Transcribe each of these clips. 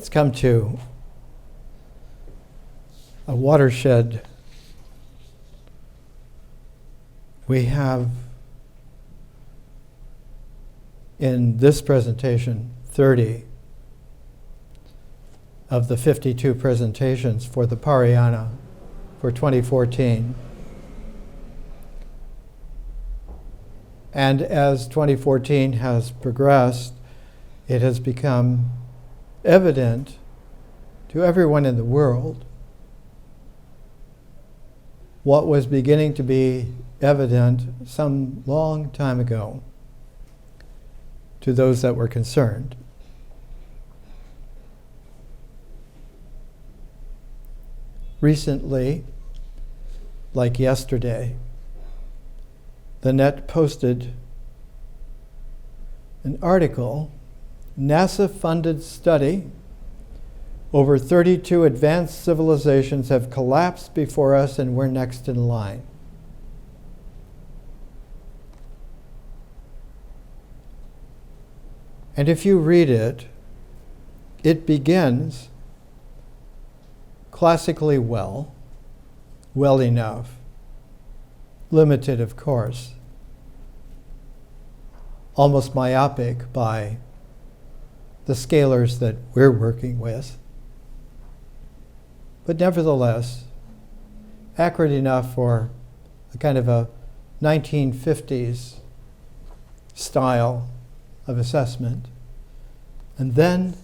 Let's come to a watershed. We have in this presentation 30 of the 52 presentations for the Parayana for 2014. And as 2014 has progressed, it has become evident to everyone in the world what was beginning to be evident some long time ago to those that were concerned. Recently, like yesterday, the net posted an article, NASA-funded study, over 32 advanced civilizations have collapsed before us and we're next in line. And if you read it, it begins classically well enough, limited of course, almost myopic by the scalars that we're working with, but nevertheless accurate enough for a kind of a 1950s style of assessment. And then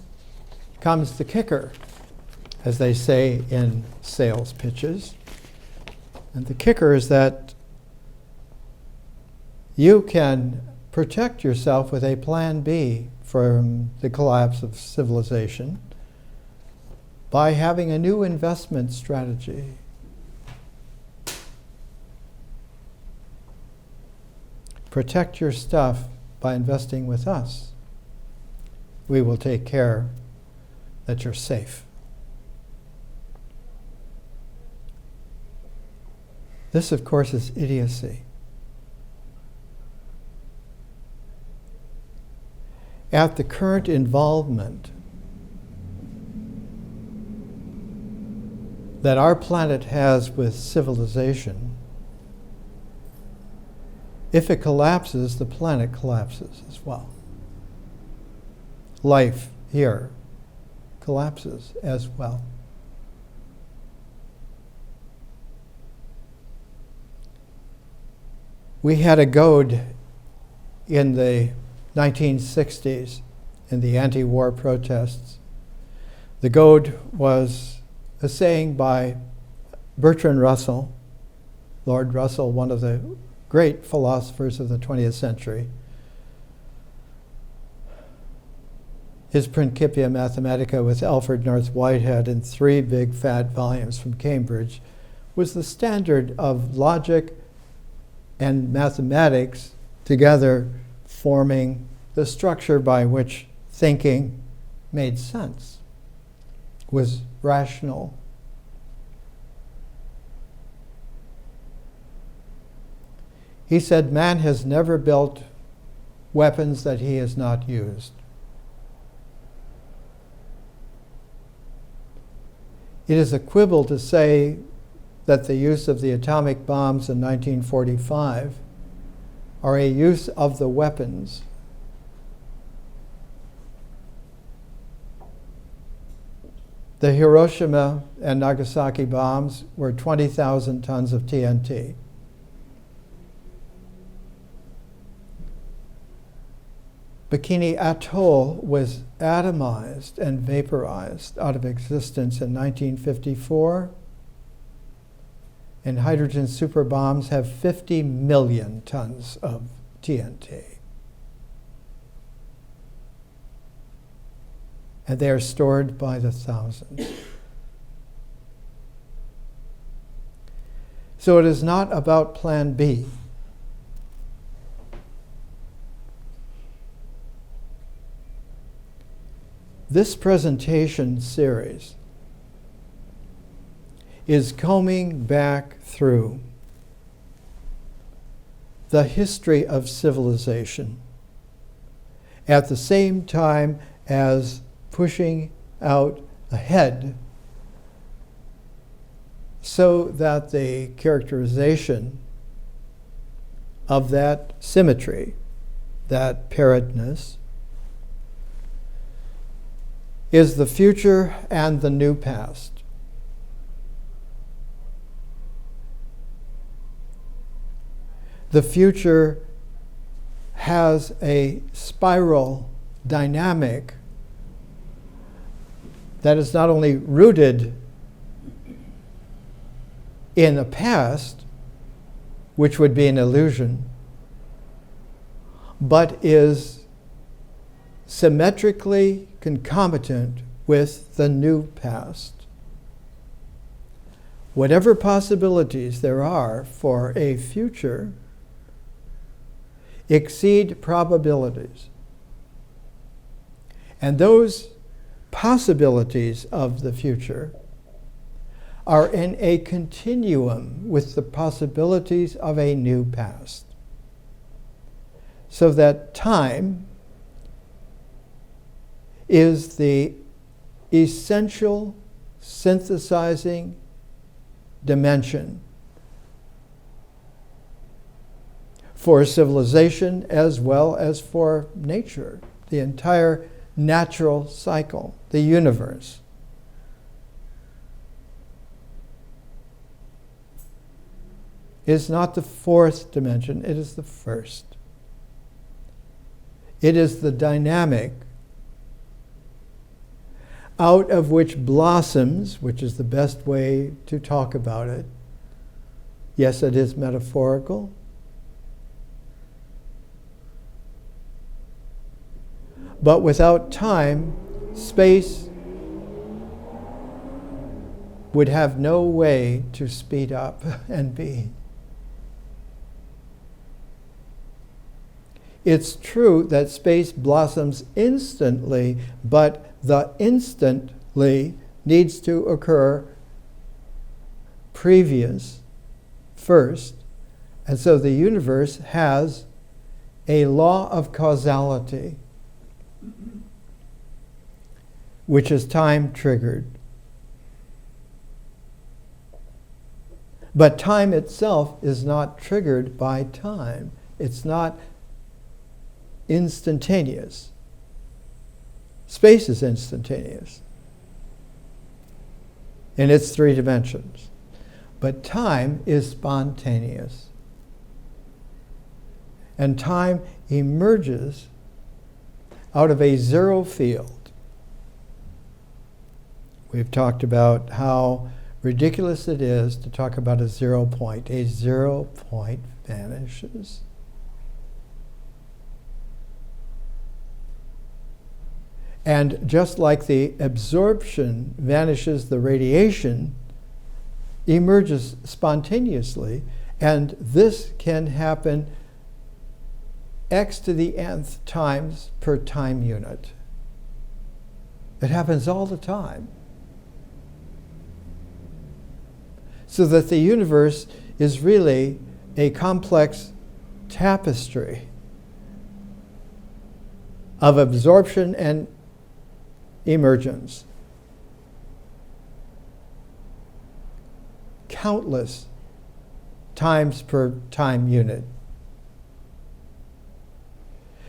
comes the kicker, as they say in sales pitches. And the kicker is that you can protect yourself with a plan B from the collapse of civilization by having a new investment strategy. Protect your stuff by investing with us. We will take care that you're safe. This, of course, is idiocy. At the current involvement that our planet has with civilization, if it collapses, the planet collapses as well. Life here collapses as well. We had a goad in the 1960s in the anti-war protests. The goad was a saying by Bertrand Russell, Lord Russell, one of the great philosophers of the 20th century. His Principia Mathematica with Alfred North Whitehead in 3 big fat volumes from Cambridge was the standard of logic and mathematics together forming the structure by which thinking made sense, was rational. He said, man has never built weapons that he has not used. It is a quibble to say that the use of the atomic bombs in 1945 are a use of the weapons. The Hiroshima and Nagasaki bombs were 20,000 tons of TNT. Bikini Atoll was atomized and vaporized out of existence in 1954. And hydrogen superbombs have 50 million tons of TNT. And they are stored by the thousands. So it is not about Plan B. This presentation series is combing back through the history of civilization at the same time as pushing out ahead so that the characterization of that symmetry, that pairedness, is the future and the new past. The future has a spiral dynamic that is not only rooted in the past, which would be an illusion, but is symmetrically concomitant with the new past. Whatever possibilities there are for a future exceed probabilities. And those possibilities of the future are in a continuum with the possibilities of a new past. So that time is the essential synthesizing dimension for civilization as well as for nature, the entire natural cycle, the universe. Is not the fourth dimension, it is the first. It is the dynamic out of which blossoms, which is the best way to talk about it. Yes, it is metaphorical. But without time, space would have no way to speed up and be. It's true that space blossoms instantly, but the instantly needs to occur previous, first. And so the universe has a law of causality, which is time triggered. But time itself is not triggered by time. It's not instantaneous. Space is instantaneous in its three dimensions. But time is spontaneous. And time emerges out of a zero field. We've talked about how ridiculous it is to talk about a 0 point. A 0 point vanishes. And just like the absorption vanishes, the radiation emerges spontaneously, and this can happen x to the nth times per time unit. It happens all the time. So that the universe is really a complex tapestry of absorption and emergence. Countless times per time unit.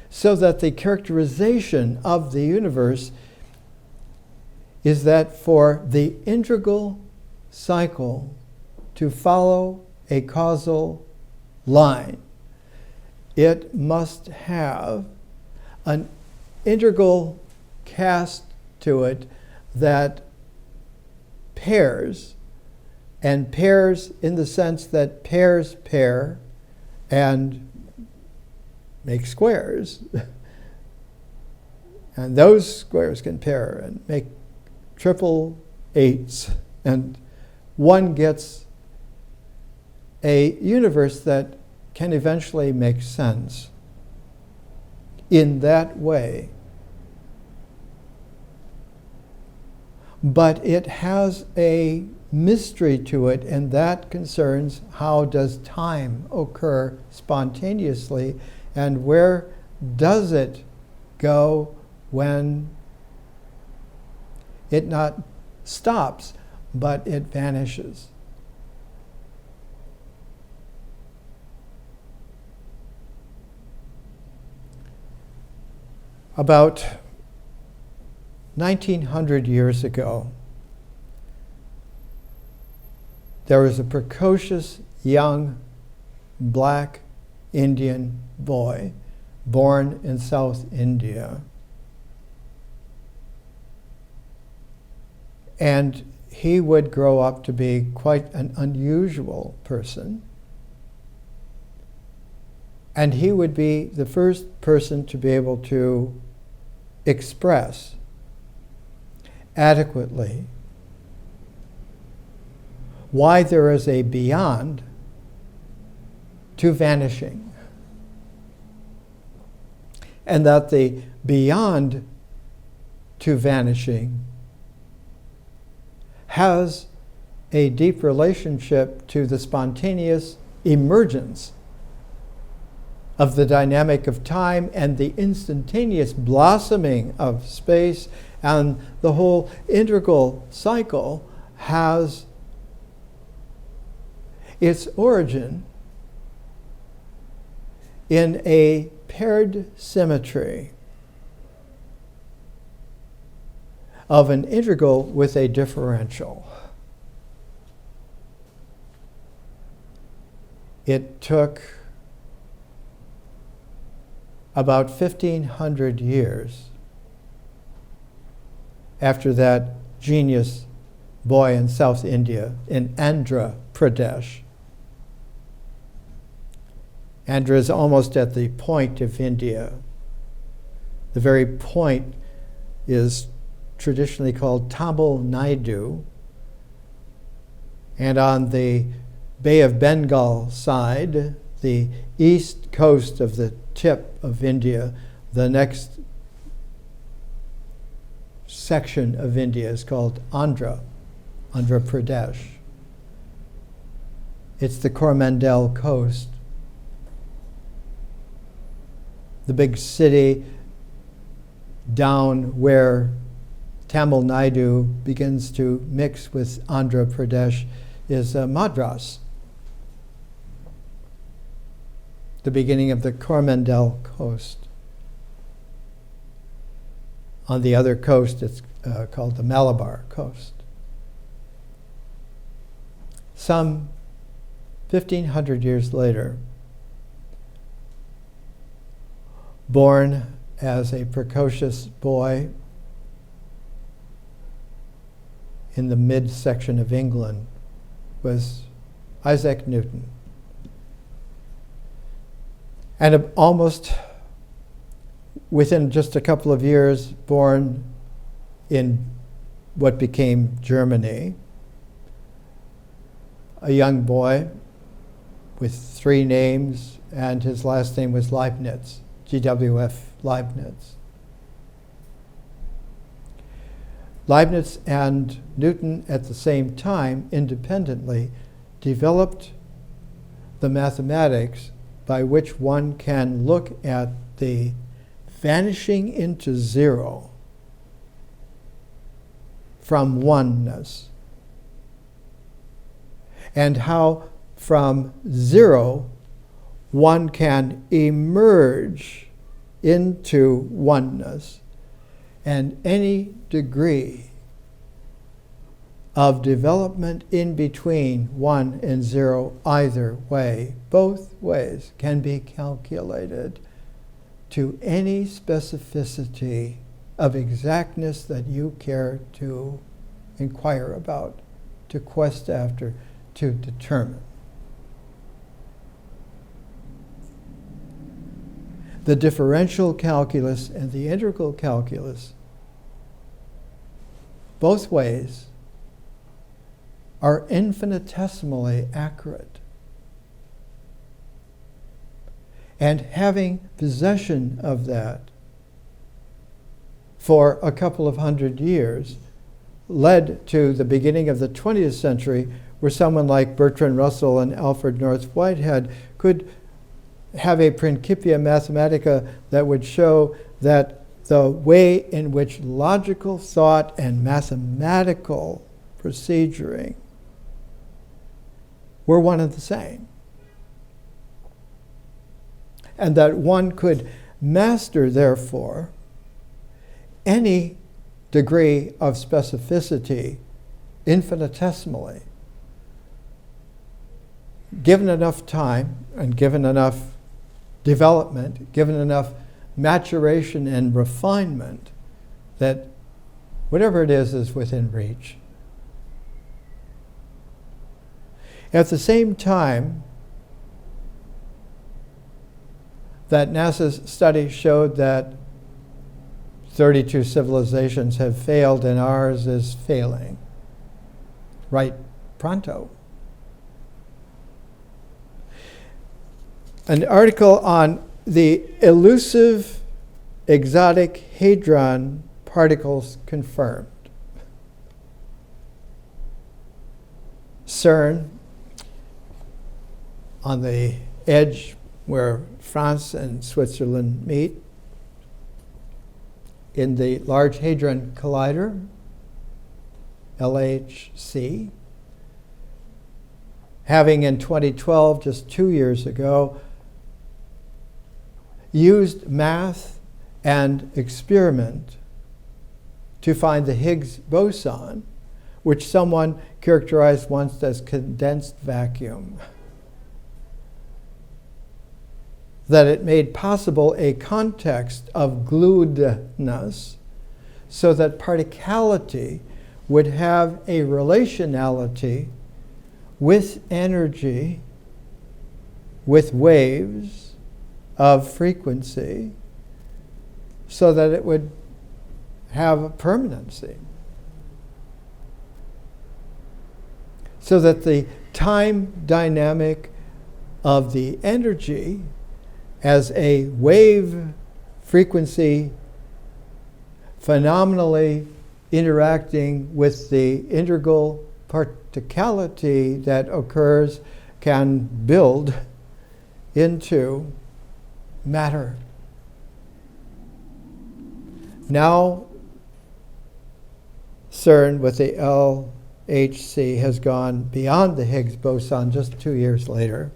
So that the characterization of the universe is that for the integral cycle to follow a causal line, it must have an integral cast to it that pairs, and pairs in the sense that pairs pair and make squares. And those squares can pair and make triple eights, and one gets a universe that can eventually make sense in that way. But it has a mystery to it, and that concerns how does time occur spontaneously, and where does it go when It not stops, but it vanishes. About 1900 years ago, there was a precocious young black Indian boy born in South India. And he would grow up to be quite an unusual person. And he would be the first person to be able to express adequately why there is a beyond to vanishing, and that the beyond to vanishing has a deep relationship to the spontaneous emergence of the dynamic of time and the instantaneous blossoming of space, and the whole integral cycle has its origin in a paired symmetry of an integral with a differential. It took about 1,500 years after that genius boy in South India, in Andhra Pradesh. Andhra is almost at the point of India. The very point is traditionally called Tamil Nadu, and on the Bay of Bengal side, the east coast of the tip of India, the next section of India is called Andhra Pradesh. It's the Coromandel coast. The big city down where Tamil Nadu begins to mix with Andhra Pradesh is Madras, the beginning of the Coromandel coast. On the other coast, it's called the Malabar coast. Some 1,500 years later, born as a precocious boy in the midsection of England, was Isaac Newton. And almost within just a couple of years, born in what became Germany, a young boy with 3 names, and his last name was Leibniz, G.W.F. Leibniz. Leibniz and Newton at the same time, independently, developed the mathematics by which one can look at the vanishing into zero from oneness, and how from zero one can emerge into oneness, and any degree of development in between 1 and 0, either way, both ways, can be calculated to any specificity of exactness that you care to inquire about, to quest after, to determine. The differential calculus and the integral calculus, both ways, are infinitesimally accurate. And having possession of that for a couple of hundred years led to the beginning of the 20th century, where someone like Bertrand Russell and Alfred North Whitehead could have a Principia Mathematica that would show that the way in which logical thought and mathematical proceduring were one and the same. And that one could master, therefore, any degree of specificity infinitesimally, given enough time and given enough development, given enough maturation and refinement, that whatever it is within reach. At the same time, that NASA's study showed that 32 civilizations have failed and ours is failing right pronto. An article on the elusive exotic hadron particles confirmed. CERN, on the edge where France and Switzerland meet, in the Large Hadron Collider, LHC, having in 2012, just 2 years ago, used math and experiment to find the Higgs boson, which someone characterized once as condensed vacuum. That it made possible a context of gluedness so that particality would have a relationality with energy, with waves of frequency, so that it would have a permanency. So that the time dynamic of the energy as a wave frequency phenomenally interacting with the integral particality that occurs can build into matter. Now, CERN with the LHC has gone beyond the Higgs boson just 2 years later.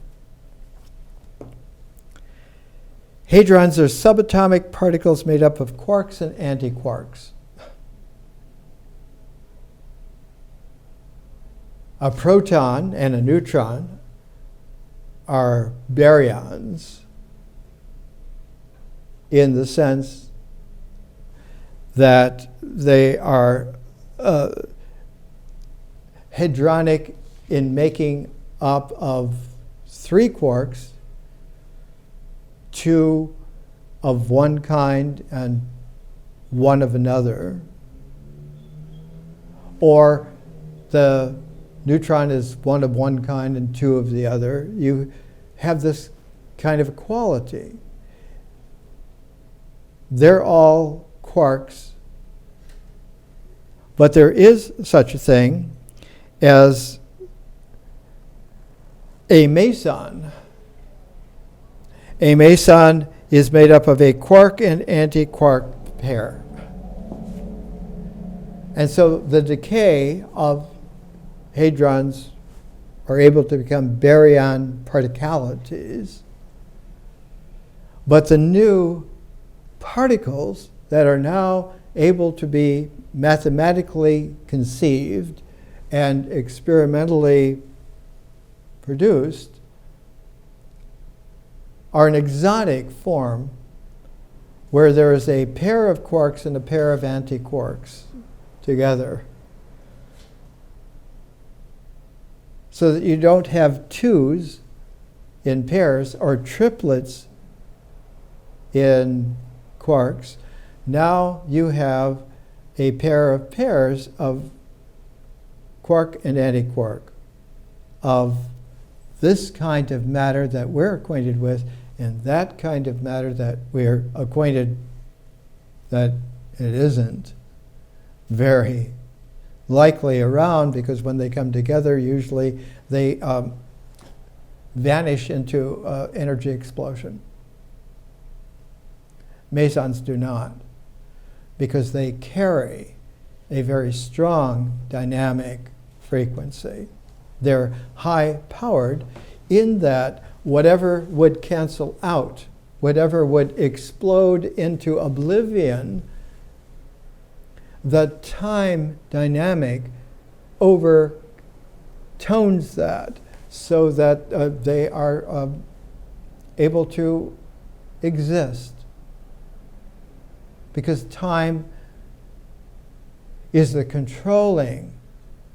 Hadrons are subatomic particles made up of quarks and antiquarks. A proton and a neutron are baryons in the sense that they are hadronic in making up of 3 quarks, 2 of one kind and 1 of another, or the neutron is 1 of one kind and 2 of the other. You have this kind of equality. They're all quarks, but there is such a thing as a meson. A meson is made up of a quark and antiquark pair. And so the decay of hadrons are able to become baryon particalities, but the new particles that are now able to be mathematically conceived and experimentally produced are an exotic form where there is a pair of quarks and a pair of antiquarks together. So that you don't have twos in pairs or triplets in quarks. Now you have a pair of pairs of quark and antiquark of this kind of matter that we're acquainted with and that kind of matter that we're acquainted that it isn't very likely around, because when they come together, usually they vanish into energy explosion. Mesons do not. because they carry a very strong dynamic frequency. They're high-powered in that whatever would cancel out, whatever would explode into oblivion, the time dynamic overtones that so that they are able to exist. Because time is the controlling,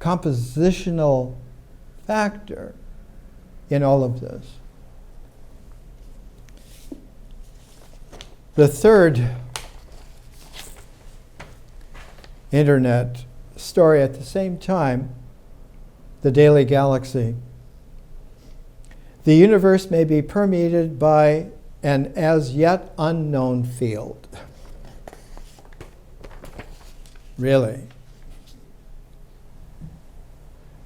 compositional factor in all of this. The third internet story at the same time, the daily galaxy. The universe may be permeated by an as yet unknown field. Really.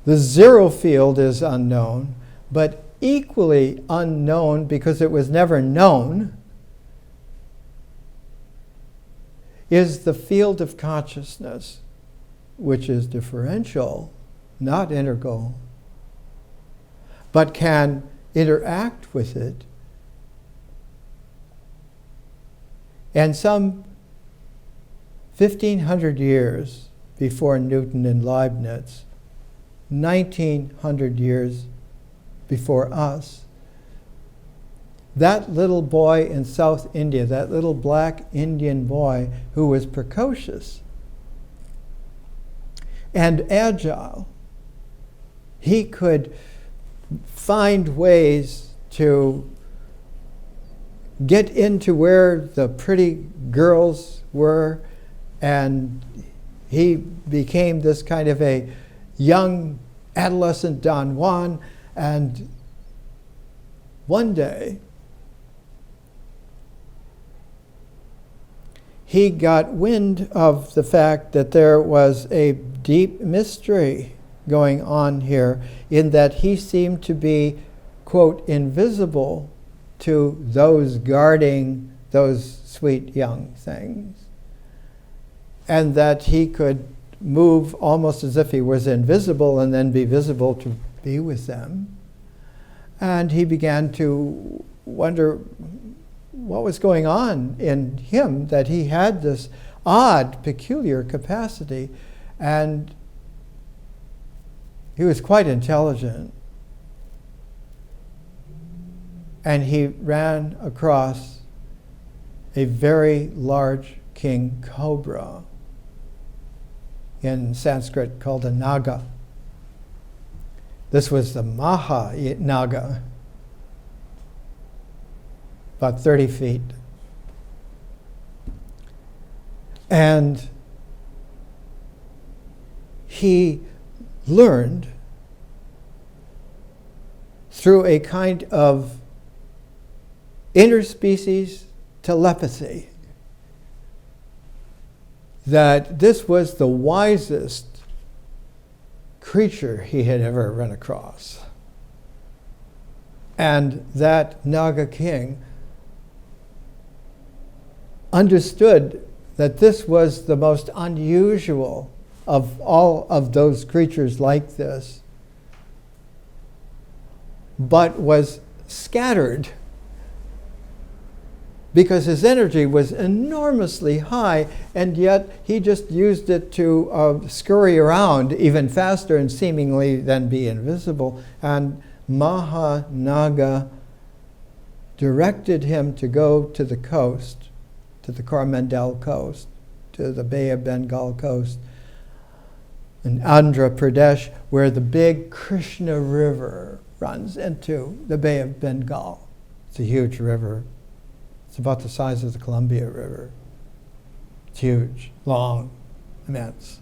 The zero field is unknown, but equally unknown because it was never known is the field of consciousness, which is differential, not integral, but can interact with it. And some 1,500 years before Newton and Leibniz, 1,900 years before us, that little boy in South India, that little black Indian boy who was precocious and agile, he could find ways to get into where the pretty girls were, and he became this kind of a young adolescent Don Juan. And one day he got wind of the fact that there was a deep mystery going on here, in that he seemed to be, quote, invisible to those guarding those sweet young things, and that he could move almost as if he was invisible and then be visible to be with them. And he began to wonder what was going on in him, that he had this odd, peculiar capacity. And he was quite intelligent. And he ran across a very large king cobra, in Sanskrit called a naga. This was the Maha Naga, about 30 feet. And he learned through a kind of interspecies telepathy that this was the wisest creature he had ever run across. And that Naga king understood that this was the most unusual of all of those creatures like this, but was scattered because his energy was enormously high, and yet he just used it to scurry around even faster and seemingly then be invisible. And Mahanaga directed him to go to the coast, to the Coromandel coast, to the Bay of Bengal coast, in Andhra Pradesh, where the big Krishna River runs into the Bay of Bengal. It's a huge river. It's about the size of the Columbia River. It's huge, long, immense.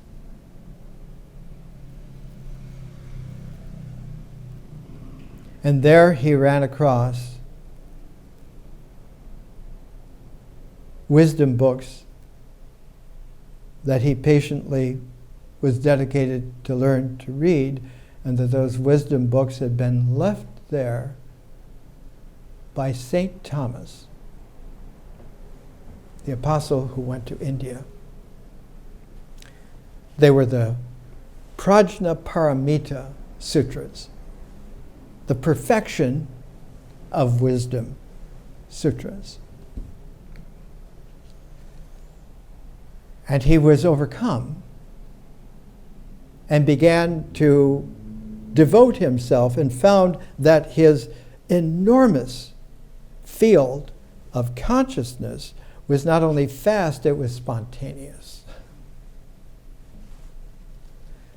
And there he ran across wisdom books that he patiently was dedicated to learn to read, and that those wisdom books had been left there by St. Thomas, the apostle who went to India. They were the Prajnaparamita Sutras, the perfection of wisdom sutras. And he was overcome and began to devote himself and found that his enormous field of consciousness was not only fast, it was spontaneous.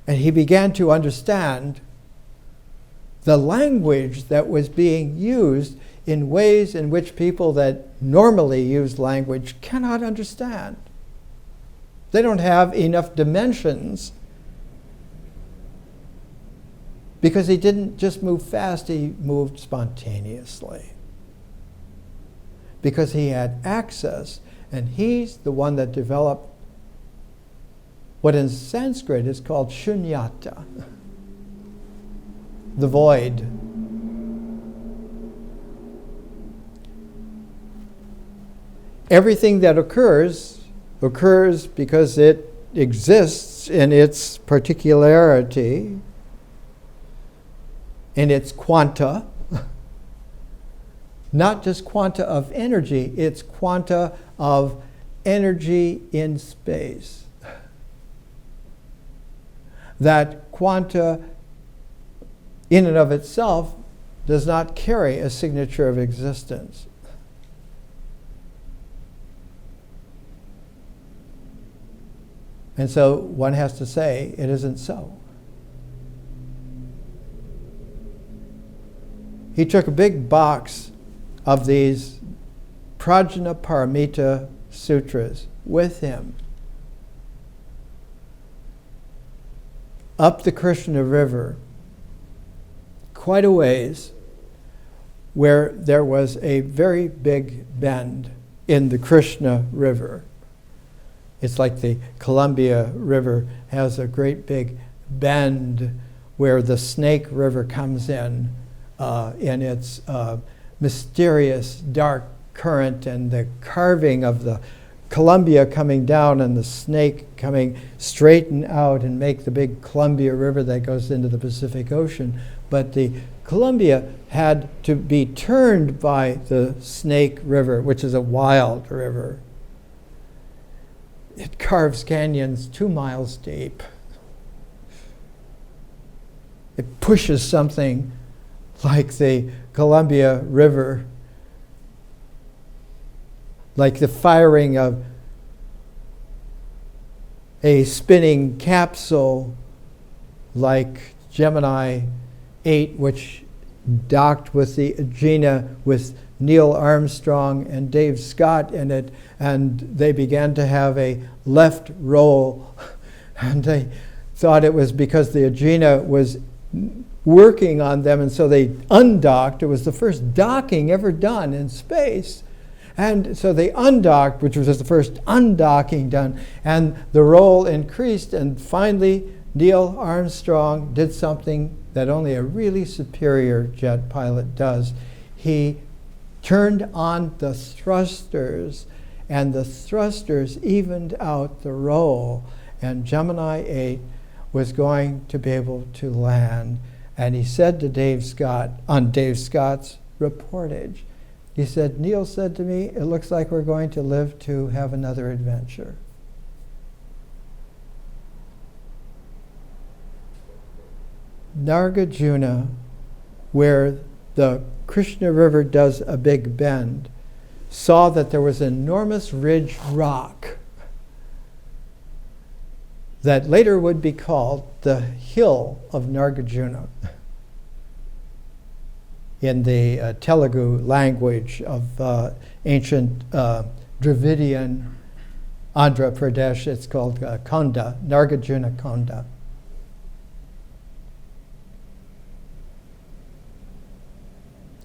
And he began to understand the language that was being used in ways in which people that normally use language cannot understand. They don't have enough dimensions, because he didn't just move fast, he moved spontaneously. Because he had access, and he's the one that developed what in Sanskrit is called shunyata, the void. Everything that occurs because it exists in its particularity, in its quanta, not just quanta of energy, it's quanta of energy in space. That quanta in and of itself does not carry a signature of existence. And so one has to say, it isn't so. He took a big box of these Prajnaparamita Sutras with him up the Krishna River, quite a ways, where there was a very big bend in the Krishna River. It's like the Columbia River has a great big bend where the Snake River comes in its mysterious dark current, and the carving of the Columbia coming down and the Snake coming straighten out and make the big Columbia River that goes into the Pacific Ocean. But the Columbia had to be turned by the Snake River, which is a wild river. It carves canyons 2 miles deep. It pushes something like the Columbia River, like the firing of a spinning capsule like Gemini 8, which docked with the Agena with Neil Armstrong and Dave Scott in it, and they began to have a left roll, and they thought it was because the Agena was working on them, and so they undocked. It was the first docking ever done in space. And so they undocked, which was the first undocking done, and the roll increased, and finally Neil Armstrong did something that only a really superior jet pilot does. He turned on the thrusters, and the thrusters evened out the roll, and Gemini 8 was going to be able to land. And he said to Dave Scott, on Dave Scott's reportage, he said, Neil said to me, it looks like we're going to live to have another adventure. Nagarjuna, where the Krishna River does a big bend, saw that there was an enormous ridge rock that later would be called the Hill of Nagarjuna in the Telugu language of ancient Dravidian Andhra Pradesh. It's called Konda, Nagarjuna Konda.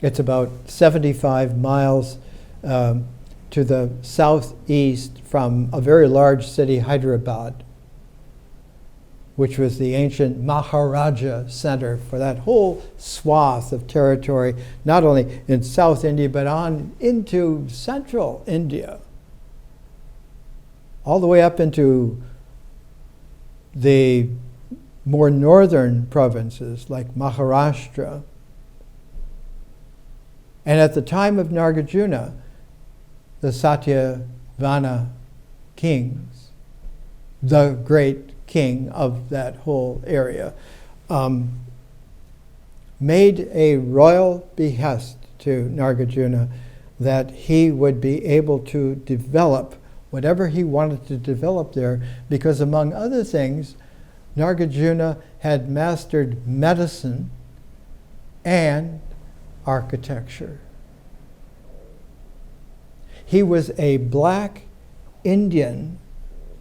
It's about 75 miles to the southeast from a very large city, Hyderabad, which was the ancient Maharaja center for that whole swath of territory, not only in South India, but on into central India, all the way up into the more northern provinces like Maharashtra. And at the time of Nagarjuna, the Satyavana kings, the great king of that whole area, made a royal behest to Nagarjuna that he would be able to develop whatever he wanted to develop there, because among other things, Nagarjuna had mastered medicine and architecture. He was a black Indian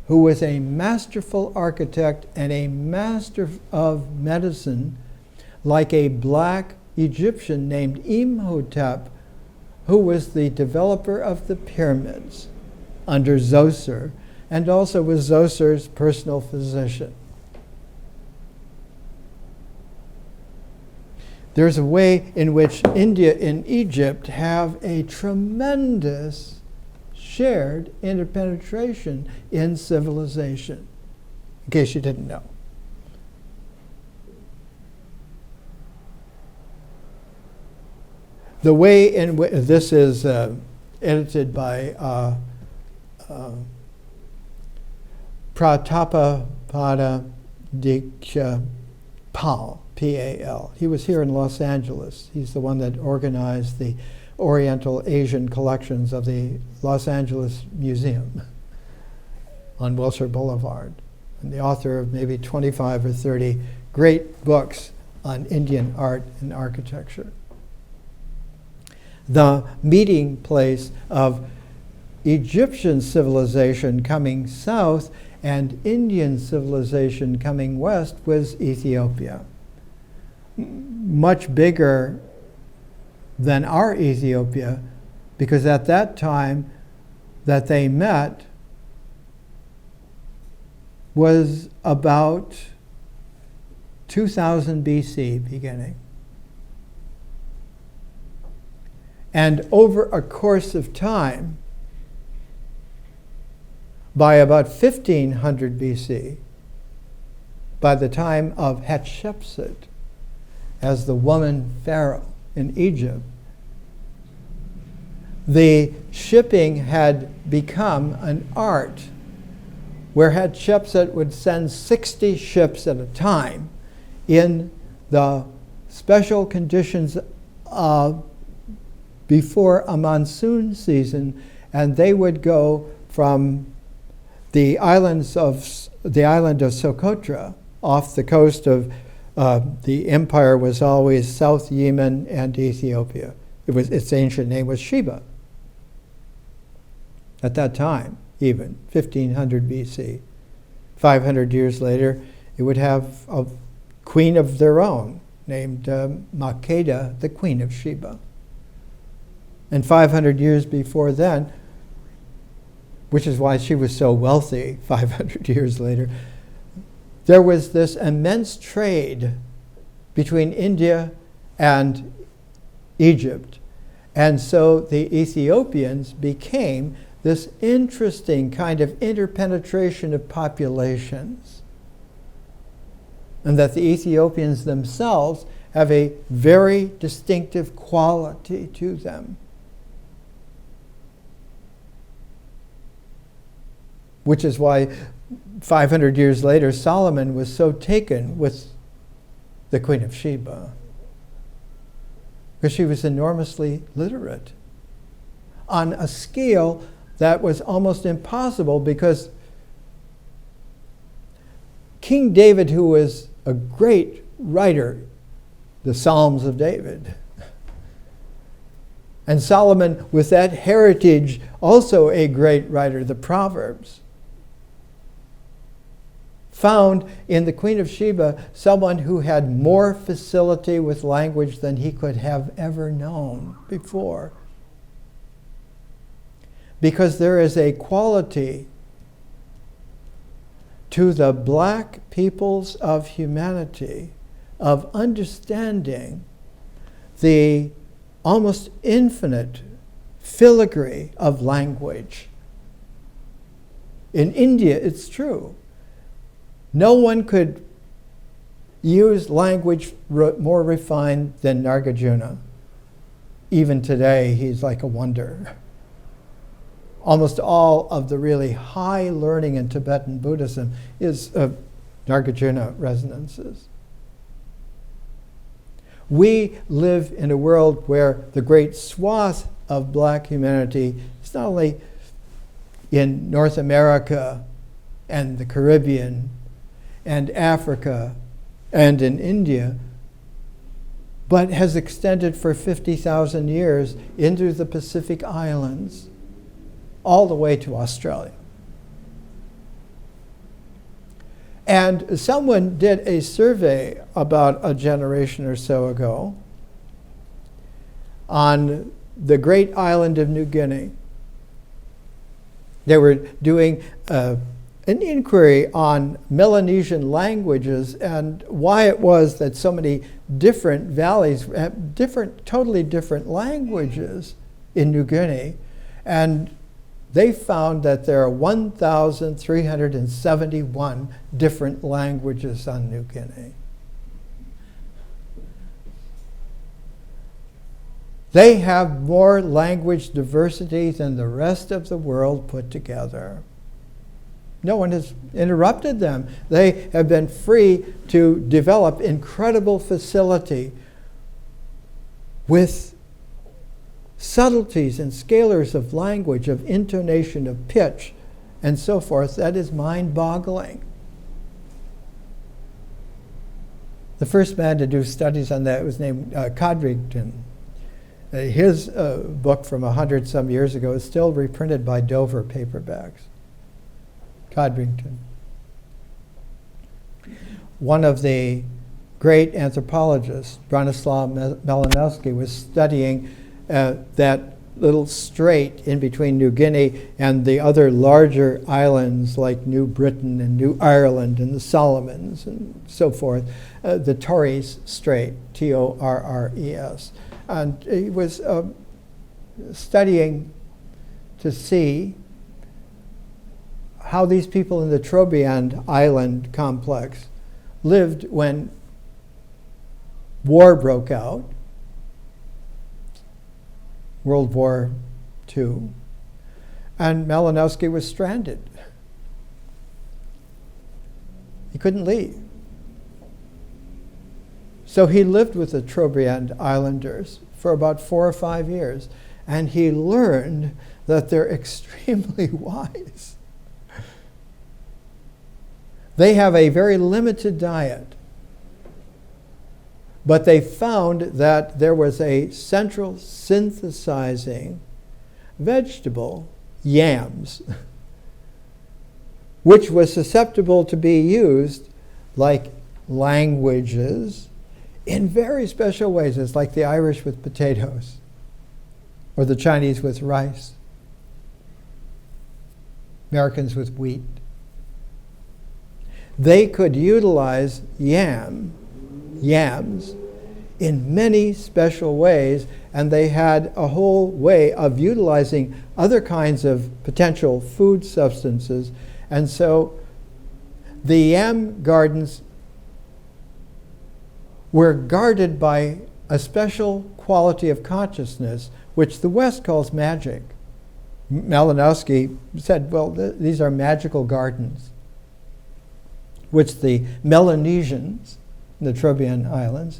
who was a masterful architect and a master of medicine, like a black Egyptian named Imhotep, who was the developer of the pyramids under Zoser, and also was Zoser's personal physician. There's a way in which India and Egypt have a tremendous shared interpenetration in civilization, in case you didn't know. The way in which this is edited by Pratapapada Diksha Pal, P-A-L. He was here in Los Angeles. He's the one that organized the Oriental Asian collections of the Los Angeles Museum on Wilshire Boulevard, and the author of maybe 25 or 30 great books on Indian art and architecture. The meeting place of Egyptian civilization coming south and Indian civilization coming west was Ethiopia. Much bigger than our Ethiopia, because at that time that they met was about 2000 BC beginning. And over a course of time, by about 1500 BC, by the time of Hatshepsut as the woman pharaoh in Egypt, the shipping had become an art where Hatshepsut would send 60 ships at a time in the special conditions before a monsoon season, and they would go from the island of Socotra off the coast of the empire was always South Yemen and Ethiopia. Its ancient name was Sheba. At that time, even 1500 BC, 500 years later, it would have a queen of their own named Makeda, the Queen of Sheba. And 500 years before then, which is why she was so wealthy 500 years later, there was this immense trade between India and Egypt. And so the Ethiopians became this interesting kind of interpenetration of populations. And that the Ethiopians themselves have a very distinctive quality to them. Which is why 500 years later, Solomon was so taken with the Queen of Sheba, because she was enormously literate on a scale that was almost impossible, because King David, who was a great writer, the Psalms of David, and Solomon, with that heritage, also a great writer, the Proverbs, found in the Queen of Sheba someone who had more facility with language than he could have ever known before. Because there is a quality to the black peoples of humanity of understanding the almost infinite filigree of language. In India, it's true. No one could use language more refined than Nagarjuna. Even today, he's like a wonder. Almost all of the really high learning in Tibetan Buddhism is Nagarjuna resonances. We live in a world where the great swath of black humanity is not only in North America and the Caribbean and Africa and in India, but has extended for 50,000 years into the Pacific Islands, all the way to Australia. And someone did a survey about a generation or so ago on the great island of New Guinea. They were doing an inquiry on Melanesian languages and why it was that so many different valleys have totally different languages in New Guinea. And they found that there are 1,371 different languages on New Guinea. They have more language diversity than the rest of the world put together. No one has interrupted them. They have been free to develop incredible facility with subtleties and scalars of language, of intonation, of pitch, and so forth. That is mind-boggling. The first man to do studies on that was named Codrington. His book from 100-some years ago is still reprinted by Dover paperbacks. Codrington. One of the great anthropologists, Bronislaw Malinowski, was studying that little strait in between New Guinea and the other larger islands like New Britain and New Ireland and the Solomons and so forth, the Torres Strait, Torres. And he was studying to see how these people in the Trobriand island complex lived when war broke out, World War II, and Malinowski was stranded. He couldn't leave. So he lived with the Trobriand Islanders for about 4 or 5 years, and he learned that they're extremely wise. They have a very limited diet, but they found that there was a central synthesizing vegetable, yams, which was susceptible to be used like languages in very special ways. It's like the Irish with potatoes or the Chinese with rice, Americans with wheat. They could utilize yams in many special ways, and they had a whole way of utilizing other kinds of potential food substances. And so the yam gardens were guarded by a special quality of consciousness, which the West calls magic. Malinowski said, well, these are magical gardens, which the Melanesians, the Trobriand Islands,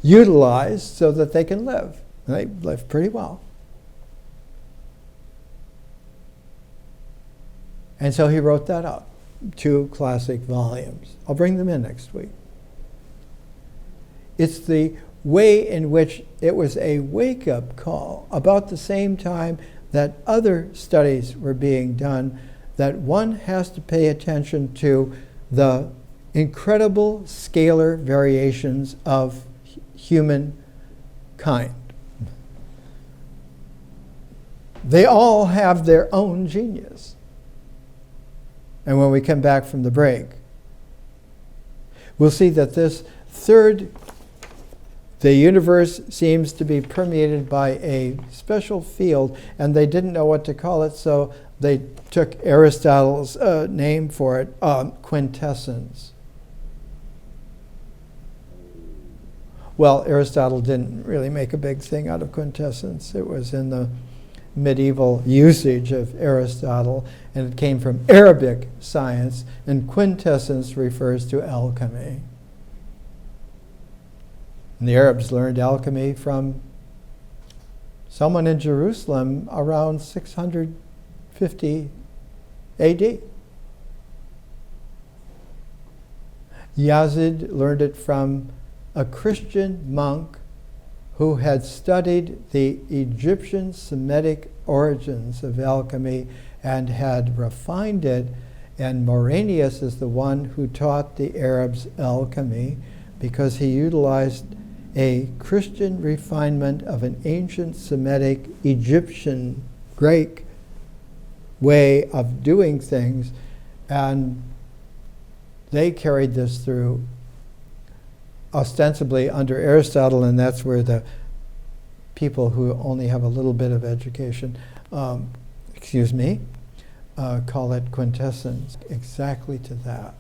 utilized so that they can live. And they live pretty well. And so he wrote that up, 2 classic volumes. I'll bring them in next week. It's the way in which it was a wake-up call about the same time that other studies were being done, that one has to pay attention to the incredible scalar variations of human kind. They all have their own genius. And when we come back from the break, we'll see that this third The universe seems to be permeated by a special field, and they didn't know what to call it, so they took Aristotle's name for it, quintessence. Well, Aristotle didn't really make a big thing out of quintessence. It was in the medieval usage of Aristotle, and it came from Arabic science, and quintessence refers to alchemy. And the Arabs learned alchemy from someone in Jerusalem around 650 AD. Yazid learned it from a Christian monk who had studied the Egyptian Semitic origins of alchemy and had refined it, and Moranius is the one who taught the Arabs alchemy because he utilized a Christian refinement of an ancient Semitic, Egyptian, Greek way of doing things, and they carried this through ostensibly under Aristotle, and that's where the people who only have a little bit of education, call it quintessence, exactly to that.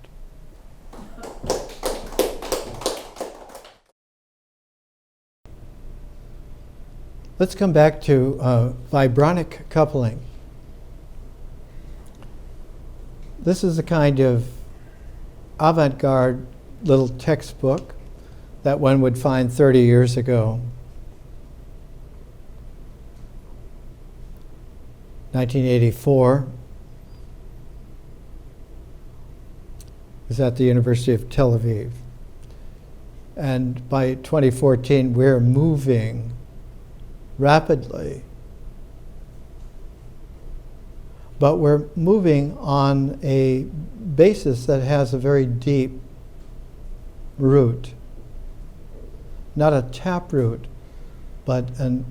Let's come back to vibronic coupling. This is a kind of avant-garde little textbook that one would find 30 years ago. 1984. It was at the University of Tel Aviv. And by 2014, we're moving rapidly. But we're moving on a basis that has a very deep root. Not a tap root, but an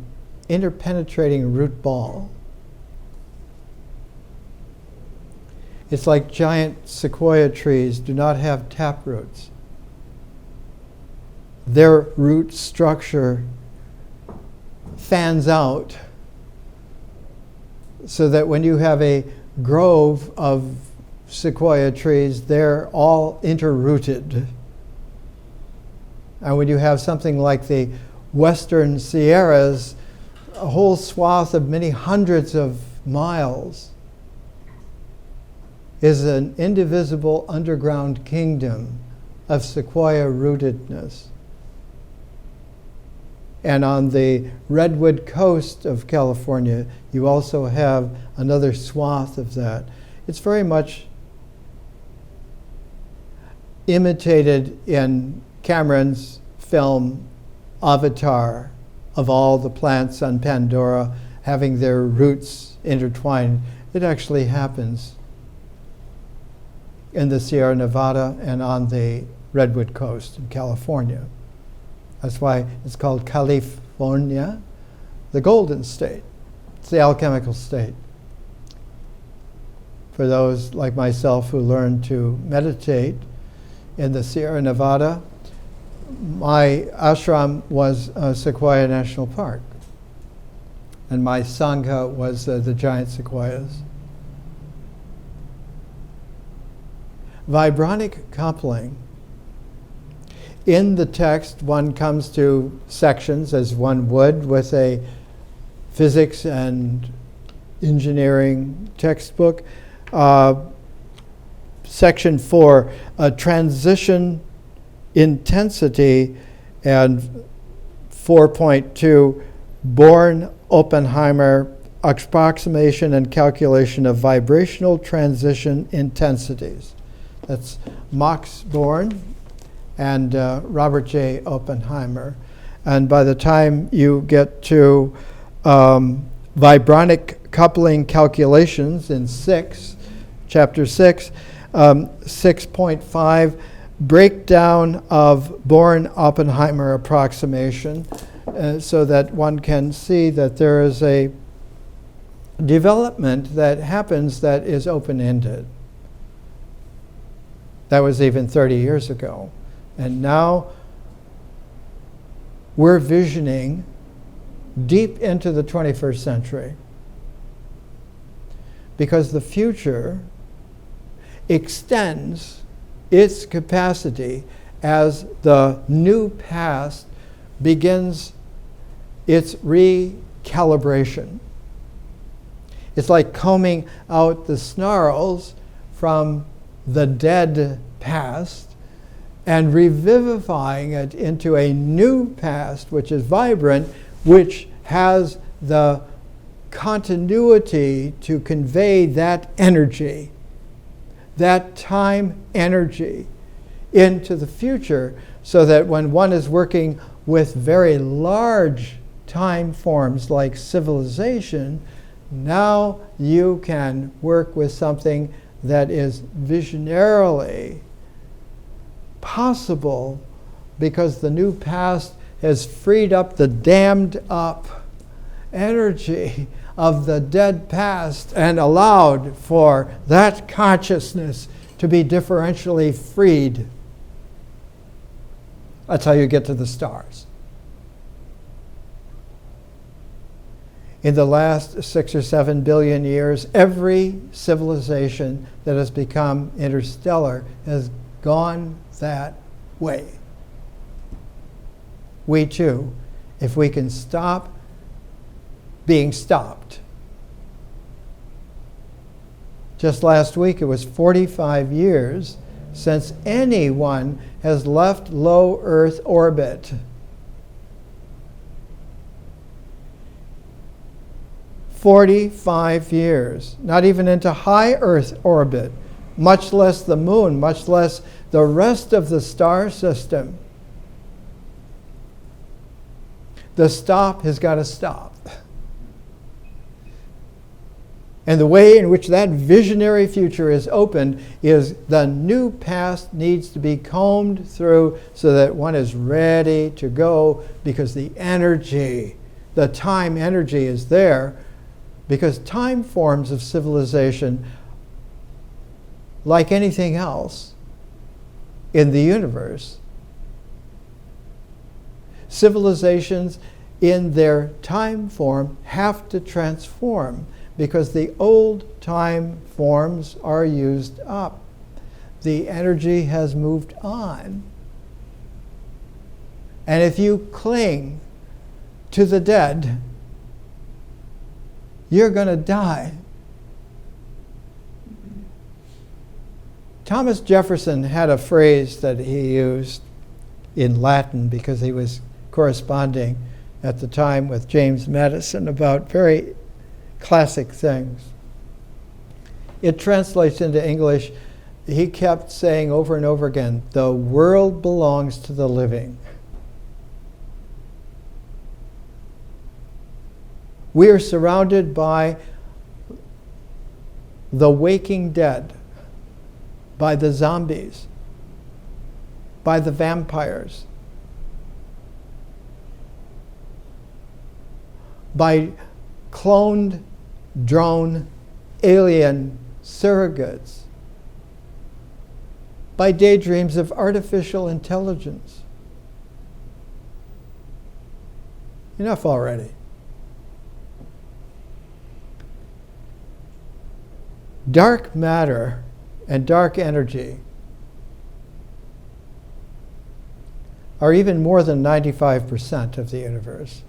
interpenetrating root ball. It's like giant sequoia trees do not have tap roots. Their root structure fans out so that when you have a grove of sequoia trees, they're all interrooted. And when you have something like the Western Sierras, a whole swath of many hundreds of miles is an indivisible underground kingdom of sequoia rootedness. And on the Redwood coast of California, you also have another swath of that. It's very much imitated in Cameron's film Avatar, of all the plants on Pandora having their roots intertwined. It actually happens in the Sierra Nevada and on the Redwood coast in California. That's why it's called California, the Golden State. It's the alchemical state. For those like myself who learned to meditate in the Sierra Nevada, my ashram was Sequoia National Park, and my sangha was the giant sequoias. Vibronic coupling. In the text, one comes to sections, as one would with a physics and engineering textbook. Section 4, transition intensity, and 4.2, Born-Oppenheimer approximation and calculation of vibrational transition intensities. That's Max Born and Robert J. Oppenheimer. And by the time you get to vibronic coupling calculations in chapter 6, 6.5, breakdown of Born-Oppenheimer approximation, so that one can see that there is a development that happens that is open-ended. That was even 30 years ago. And now we're visioning deep into the 21st century. Because the future extends its capacity as the new past begins its recalibration. It's like combing out the snarls from the dead past and revivifying it into a new past, which is vibrant, which has the continuity to convey that energy, that time energy, into the future, so that when one is working with very large time forms like civilization, now you can work with something that is visionarily possible, because the new past has freed up the dammed up energy of the dead past and allowed for that consciousness to be differentially freed. That's how you get to the stars. In the last 6 or 7 billion years, every civilization that has become interstellar has gone that way. We too, if we can stop being stopped. Just last week, it was 45 years since anyone has left low Earth orbit. 45 years, not even into high Earth orbit, much less the moon, much less the rest of the star system. The stop has got to stop. And the way in which that visionary future is opened is the new past needs to be combed through so that one is ready to go, because the energy, the time energy is there, because time forms of civilization, like anything else in the universe, civilizations in their time form have to transform, because the old time forms are used up. The energy has moved on. And if you cling to the dead, you're going to die. Thomas Jefferson had a phrase that he used in Latin, because he was corresponding at the time with James Madison about very classic things. It translates into English. He kept saying over and over again, "The world belongs to the living." We are surrounded by the waking dead, by the zombies, by the vampires, by cloned drone alien surrogates, by daydreams of artificial intelligence. Enough already. Dark matter and dark energy are even more than 95% of the universe.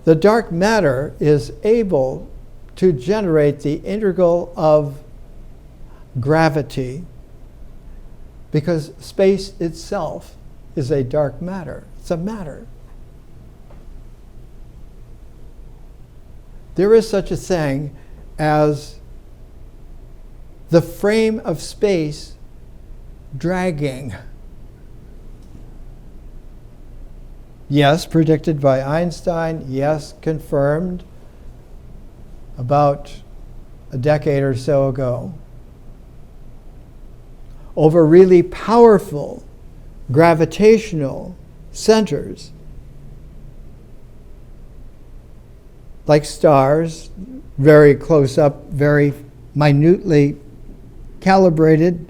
The dark matter is able to generate the integral of gravity, because space itself is a dark matter. It's a matter. There is such a thing as the frame of space dragging. Yes, predicted by Einstein. Yes, confirmed about a decade or so ago. Over really powerful gravitational centers, like stars, very close up, very minutely calibrated,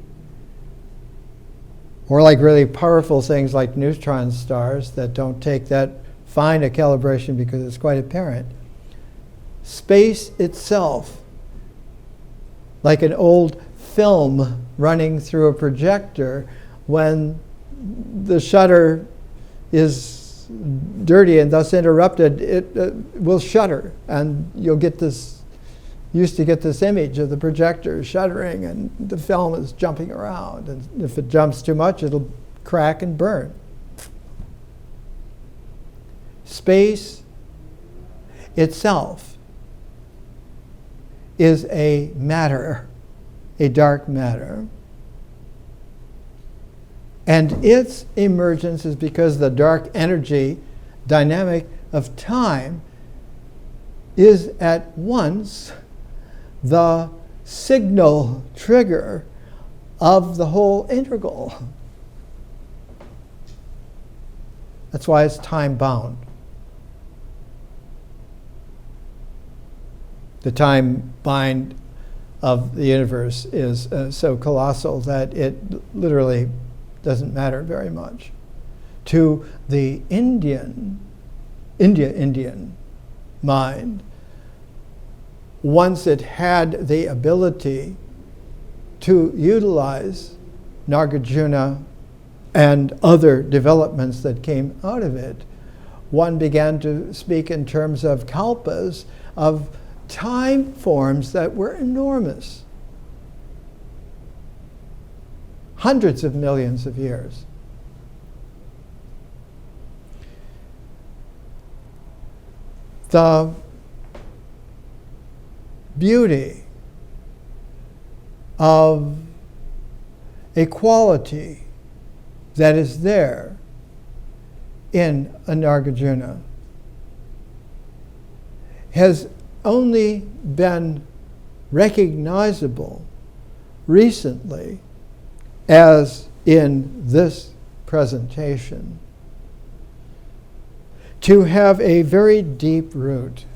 or like really powerful things like neutron stars that don't take that fine a calibration because it's quite apparent. Space itself, like an old film running through a projector, when the shutter is dirty and thus interrupted, it will shutter, and you'll get this, used to get this image of the projector shuttering and the film is jumping around, and if it jumps too much, it'll crack and burn. Space itself is a matter, a dark matter. And its emergence is because the dark energy dynamic of time is at once the signal trigger of the whole integral. That's why it's time bound. The time bind of the universe is so colossal that it literally doesn't matter very much. To the Indian mind, once it had the ability to utilize Nagarjuna and other developments that came out of it, one began to speak in terms of kalpas, of time forms that were enormous. Hundreds of millions of years. The beauty of a quality that is there in a Nagarjuna has only been recognizable recently as in this presentation, to have a very deep root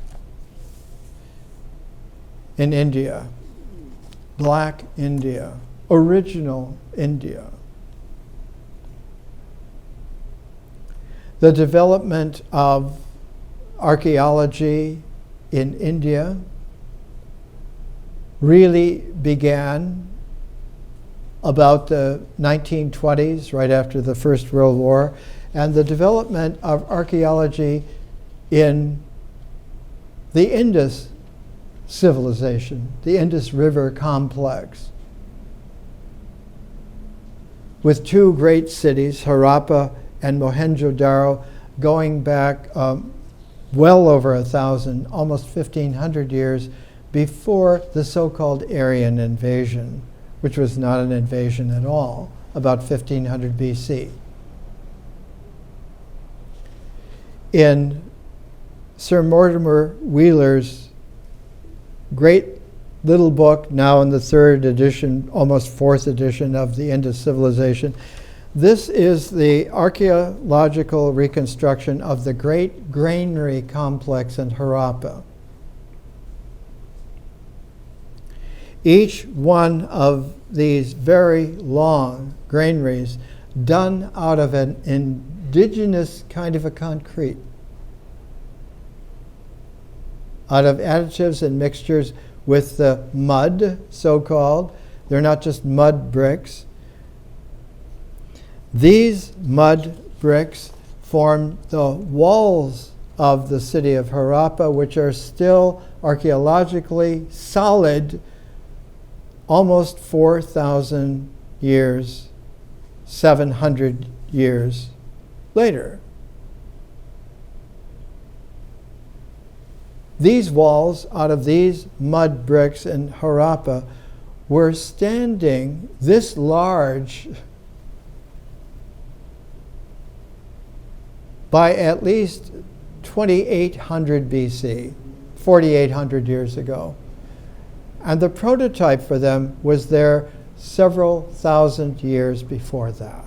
in India, Black India, original India. The development of archaeology in India really began about the 1920s, right after the First World War, and the development of archaeology in the Indus civilization, the Indus River complex, with two great cities, Harappa and Mohenjo-Daro, going back well over 1,000, almost 1,500 years before the so-called Aryan invasion, which was not an invasion at all, about 1500 BC. In Sir Mortimer Wheeler's great little book, now in the third edition, almost fourth edition of the Indus civilization, this is the archaeological reconstruction of the great granary complex in Harappa. Each one of these very long granaries done out of an indigenous kind of a concrete, out of additives and mixtures with the mud, so-called. They're not just mud bricks. These mud bricks form the walls of the city of Harappa, which are still archaeologically solid almost 4,000 years, 700 years later. These walls, out of these mud bricks in Harappa, were standing this large by at least 2800 BC, 4,800 years ago. And the prototype for them was there several thousand years before that.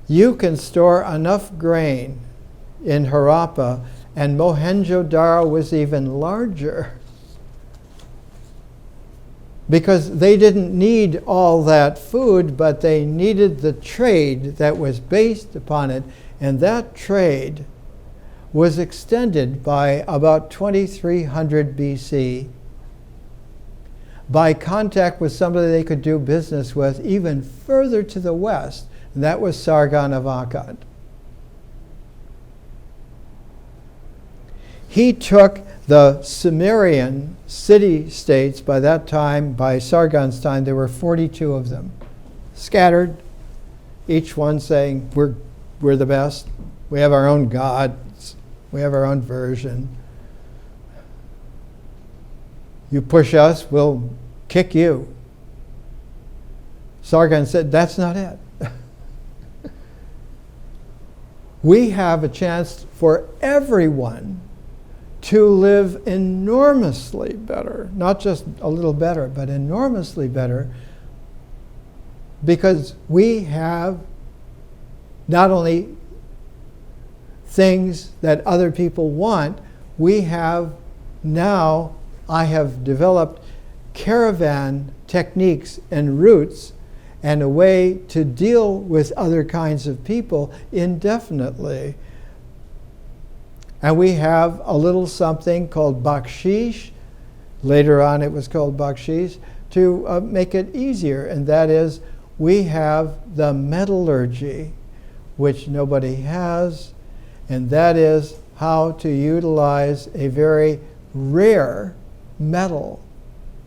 You can store enough grain in Harappa, and Mohenjo-Daro was even larger, because they didn't need all that food, but they needed the trade that was based upon it. And that trade was extended by about 2300 BC by contact with somebody they could do business with even further to the west, and that was Sargon of Akkad. He took the Sumerian city-states. By that time, by Sargon's time, there were 42 of them, scattered, each one saying, we're the best, we have our own gods, we have our own version. You push us, we'll kick you. Sargon said, that's not it. We have a chance for everyone to live enormously better, not just a little better, but enormously better, because we have not only things that other people want, we have now, I have developed caravan techniques and routes and a way to deal with other kinds of people indefinitely. And we have a little something called bakshish. Later on it was called bakshish, to make it easier. And that is, we have the metallurgy, which nobody has. And that is how to utilize a very rare metal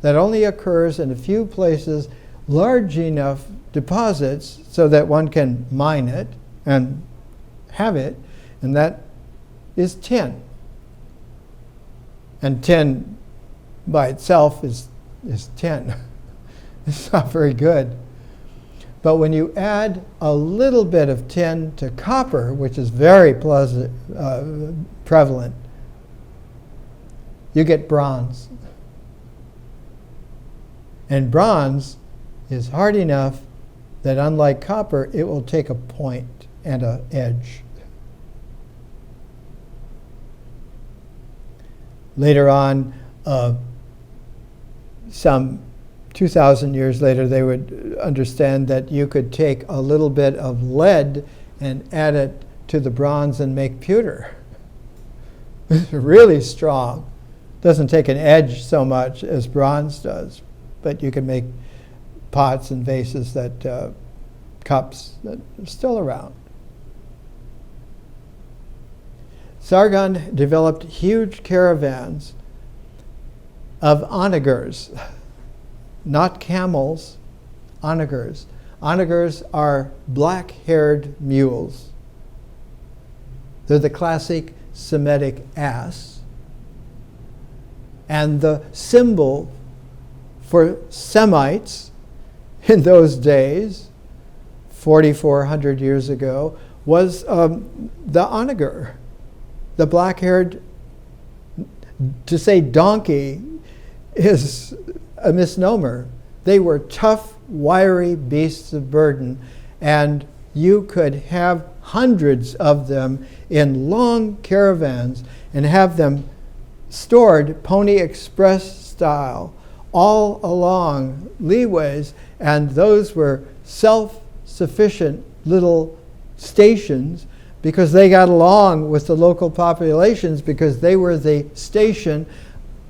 that only occurs in a few places, large enough deposits so that one can mine it and have it. And that is tin. And tin by itself is tin. It's not very good. But when you add a little bit of tin to copper, which is very prevalent, you get bronze. And bronze is hard enough that, unlike copper, it will take a point and an edge. Later on, some 2,000 years later, they would understand that you could take a little bit of lead and add it to the bronze and make pewter. It's really strong. Doesn't take an edge so much as bronze does, but you can make pots and vases that, cups that are still around. Sargon developed huge caravans of onagers, not camels, onagers. Onagers are black-haired mules. They're the classic Semitic ass. And the symbol for Semites in those days, 4,400 years ago, was the onager. The black-haired, to say donkey is a misnomer. They were tough, wiry beasts of burden, and you could have hundreds of them in long caravans and have them stored Pony Express style all along leeways, and those were self-sufficient little stations because they got along with the local populations, because they were the station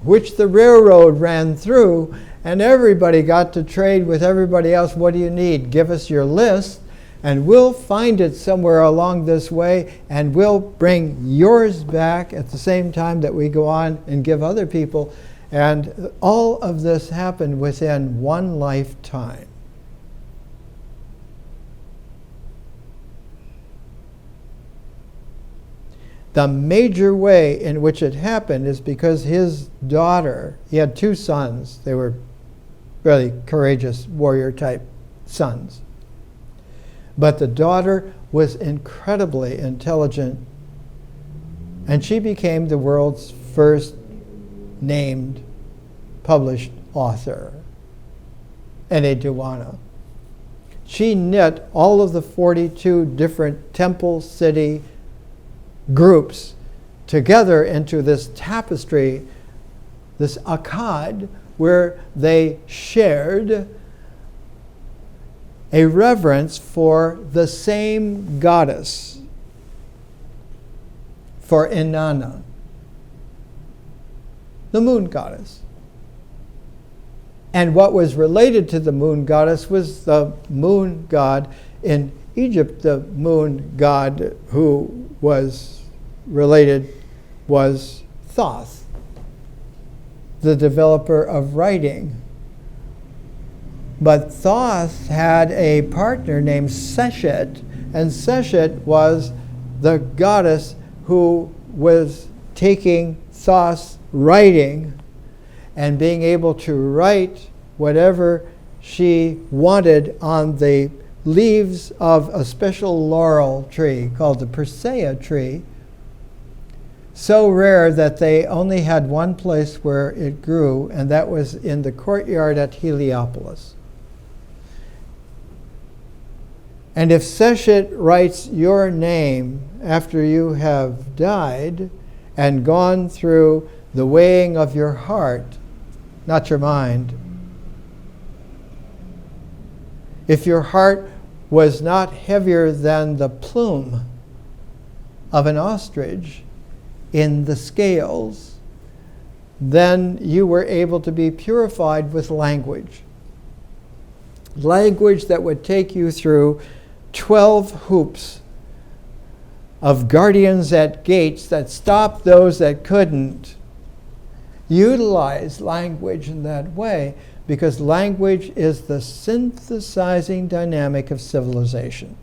which the railroad ran through, and everybody got to trade with everybody else. What do you need? Give us your list, and we'll find it somewhere along this way, and we'll bring yours back at the same time that we go on and give other people. And all of this happened within one lifetime. The major way in which it happened is because his daughter, he had two sons, they were really courageous warrior type sons. But the daughter was incredibly intelligent, and she became the world's first named published author, Enheduanna. She knit all of the 42 different temple city groups together into this tapestry, this Akkad, where they shared a reverence for the same goddess, for Inanna, the moon goddess. And what was related to the moon goddess was the moon god in Egypt. The moon god who was related was Thoth, the developer of writing. But Thoth had a partner named Seshet, and Seshet was the goddess who was taking Thoth's writing and being able to write whatever she wanted on the leaves of a special laurel tree called the Persea tree, so rare that they only had one place where it grew, and that was in the courtyard at Heliopolis. And if Seshet writes your name after you have died and gone through the weighing of your heart, not your mind, if your heart was not heavier than the plume of an ostrich in the scales, then you were able to be purified with language. Language that would take you through 12 hoops of guardians at gates that stopped those that couldn't. Utilize language in that way, because language is the synthesizing dynamic of civilization.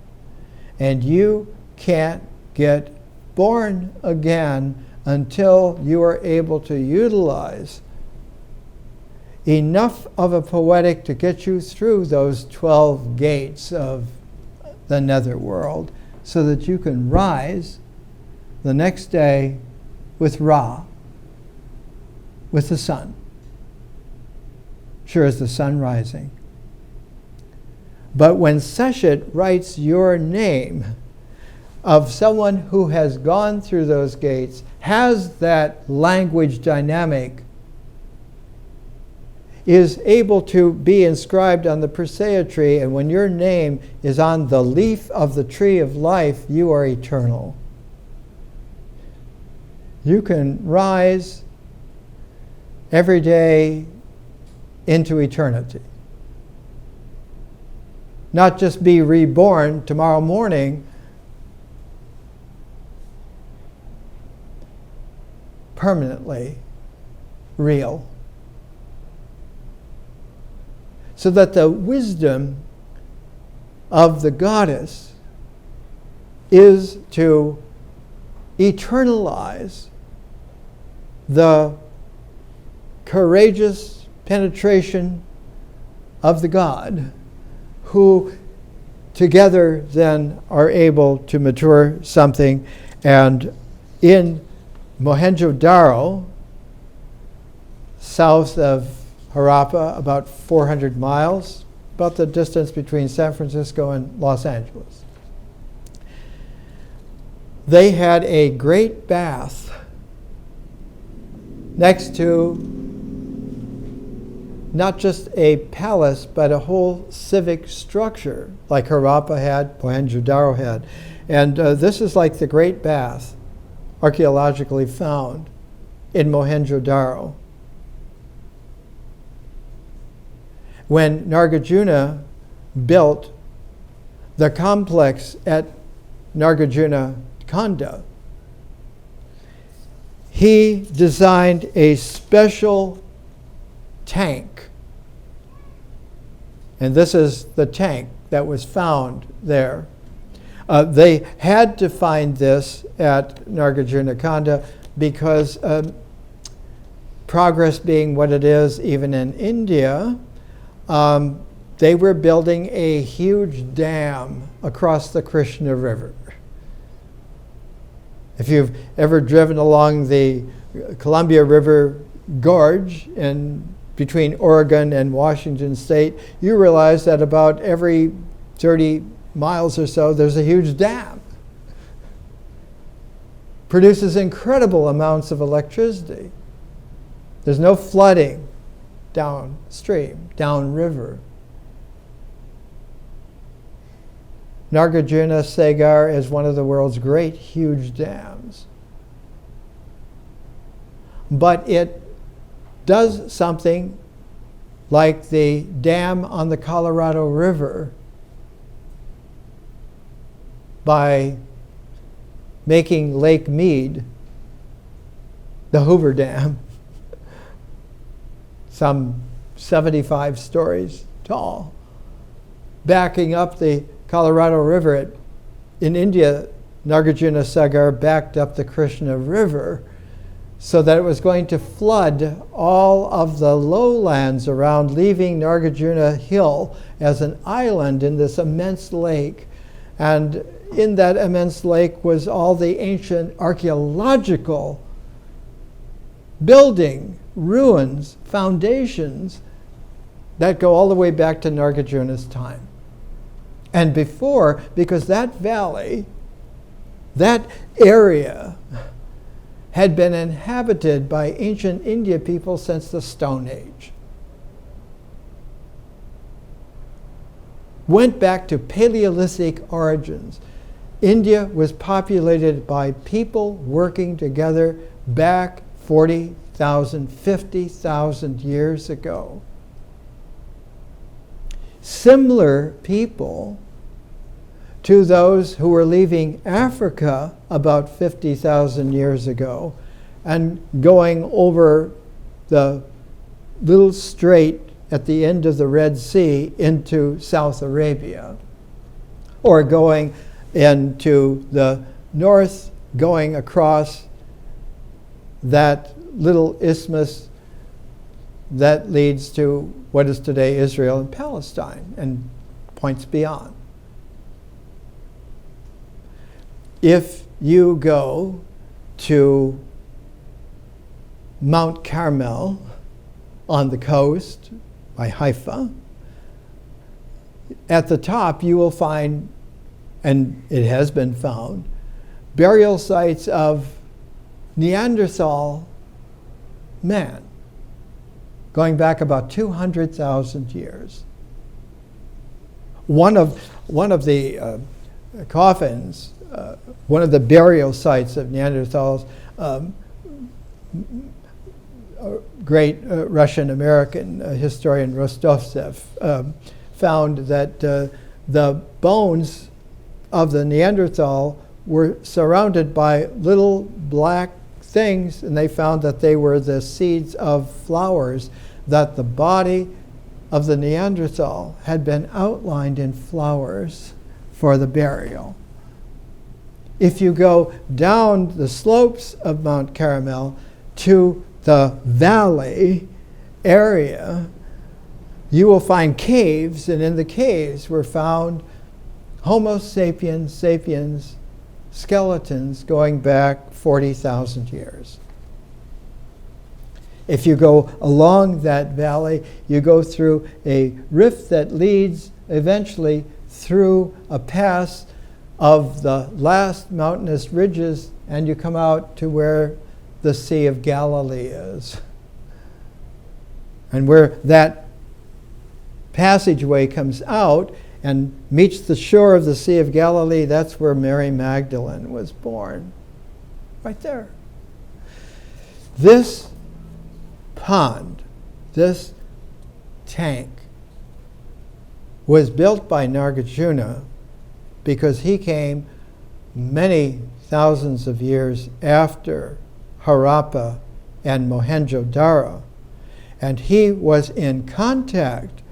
And you can't get born again until you are able to utilize enough of a poetic to get you through those 12 gates of the netherworld, so that you can rise the next day with Ra, with the sun, sure as the sun rising. But when Seshet writes your name of someone who has gone through those gates, has that language dynamic, is able to be inscribed on the Persea tree, and when your name is on the leaf of the tree of life, you are eternal. You can rise every day into eternity. Not just be reborn tomorrow morning, permanently real. So that the wisdom of the goddess is to eternalize the courageous penetration of the god, who together then are able to mature something. And in Mohenjo-Daro, south of Harappa, about 400 miles, about the distance between San Francisco and Los Angeles, they had a great bath next to not just a palace, but a whole civic structure, like Harappa had, Mohenjo-Daro had. And this is like the Great Bath, archaeologically found in Mohenjo-Daro. When Nagarjuna built the complex at Nagarjuna-Konda, he designed a special tank. And this is the tank that was found there. They had to find this at Nagarjuna-Konda because progress being what it is, even in India, they were building a huge dam across the Krishna River. If you've ever driven along the Columbia River Gorge between Oregon and Washington State, you realize that about every 30 miles or so, there's a huge dam. Produces incredible amounts of electricity. There's no flooding. downstream, downriver. Nagarjuna Sagar is one of the world's great huge dams. But it does something like the dam on the Colorado River by making Lake Mead the Hoover Dam, some 75 stories tall, backing up the Colorado River. In India, Nagarjuna Sagar backed up the Krishna River so that it was going to flood all of the lowlands around, leaving Nagarjuna Hill as an island in this immense lake. And in that immense lake was all the ancient archaeological building, ruins, foundations that go all the way back to Nagarjuna's time. And before, because that valley, that area, had been inhabited by ancient India people since the Stone Age. Went back to Paleolithic origins. India was populated by people working together back 40,000, 50,000 years ago. Similar people to those who were leaving Africa about 50,000 years ago and going over the little strait at the end of the Red Sea into South Arabia, or going into the north, going across that little isthmus that leads to what is today Israel and Palestine and points beyond. If you go to Mount Carmel on the coast by Haifa, at the top you will find, and it has been found, burial sites of Neanderthal man, going back about 200,000 years. One of the coffins, one of the burial sites of Neanderthals, great Russian-American historian Rostovtsev found that the bones of the Neanderthal were surrounded by little black things, and they found that they were the seeds of flowers, that the body of the Neanderthal had been outlined in flowers for the burial. If you go down the slopes of Mount Carmel to the valley area, you will find caves, and in the caves were found Homo sapiens sapiens skeletons going back 40,000 years. If you go along that valley, you go through a rift that leads eventually through a pass of the last mountainous ridges, and you come out to where the Sea of Galilee is. And where that passageway comes out and meets the shore of the Sea of Galilee, that's where Mary Magdalene was born. Right there. This pond, this tank, was built by Nagarjuna because he came many thousands of years after Harappa and Mohenjo-Daro, and he was in contact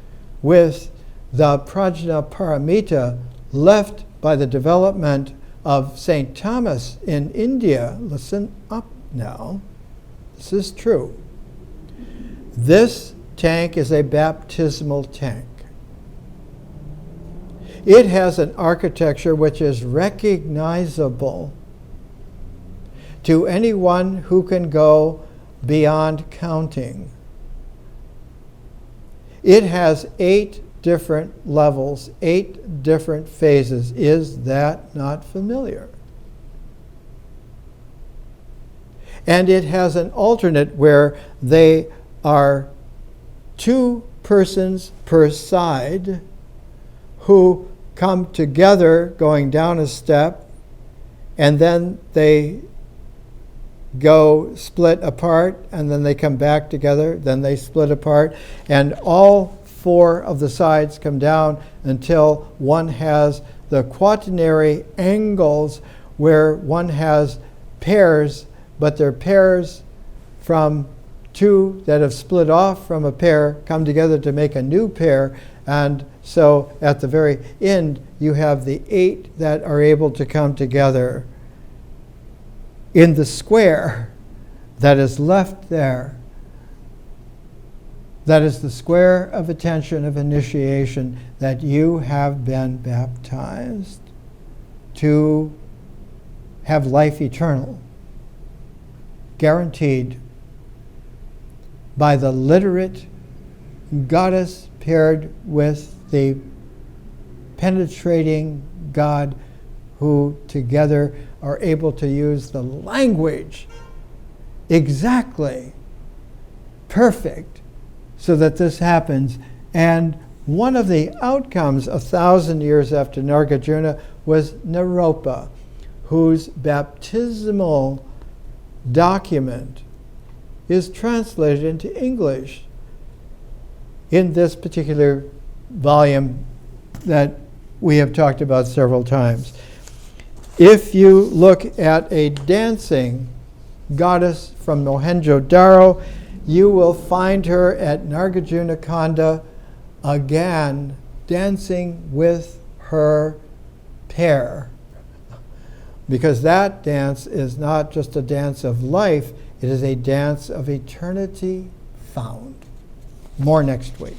with the Prajna Paramita left by the development of St. Thomas in India. Listen up now. This is true. This tank is a baptismal tank. It has an architecture which is recognizable to anyone who can go beyond counting. It has 8 different levels, 8 different phases. Is that not familiar? And it has an alternate where they are 2 persons per side who come together going down a step, and then they go split apart, and then they come back together, then they split apart, and all 4 of the sides come down until one has the quaternary angles where one has pairs, but they're pairs from 2 that have split off from a pair, come together to make a new pair, and so at the very end you have the 8 that are able to come together in the square that is left there. That is the square of attention of initiation, that you have been baptized to have life eternal, guaranteed by the literate goddess paired with the penetrating God, who together are able to use the language exactly perfect so that this happens. And one of the outcomes 1,000 years after Nagarjuna was Naropa, whose baptismal document is translated into English in this particular volume that we have talked about several times. If you look at a dancing goddess from Mohenjo-Daro, you will find her at Nagarjuna Konda again dancing with her pair. Because that dance is not just a dance of life, it is a dance of eternity found. More next week.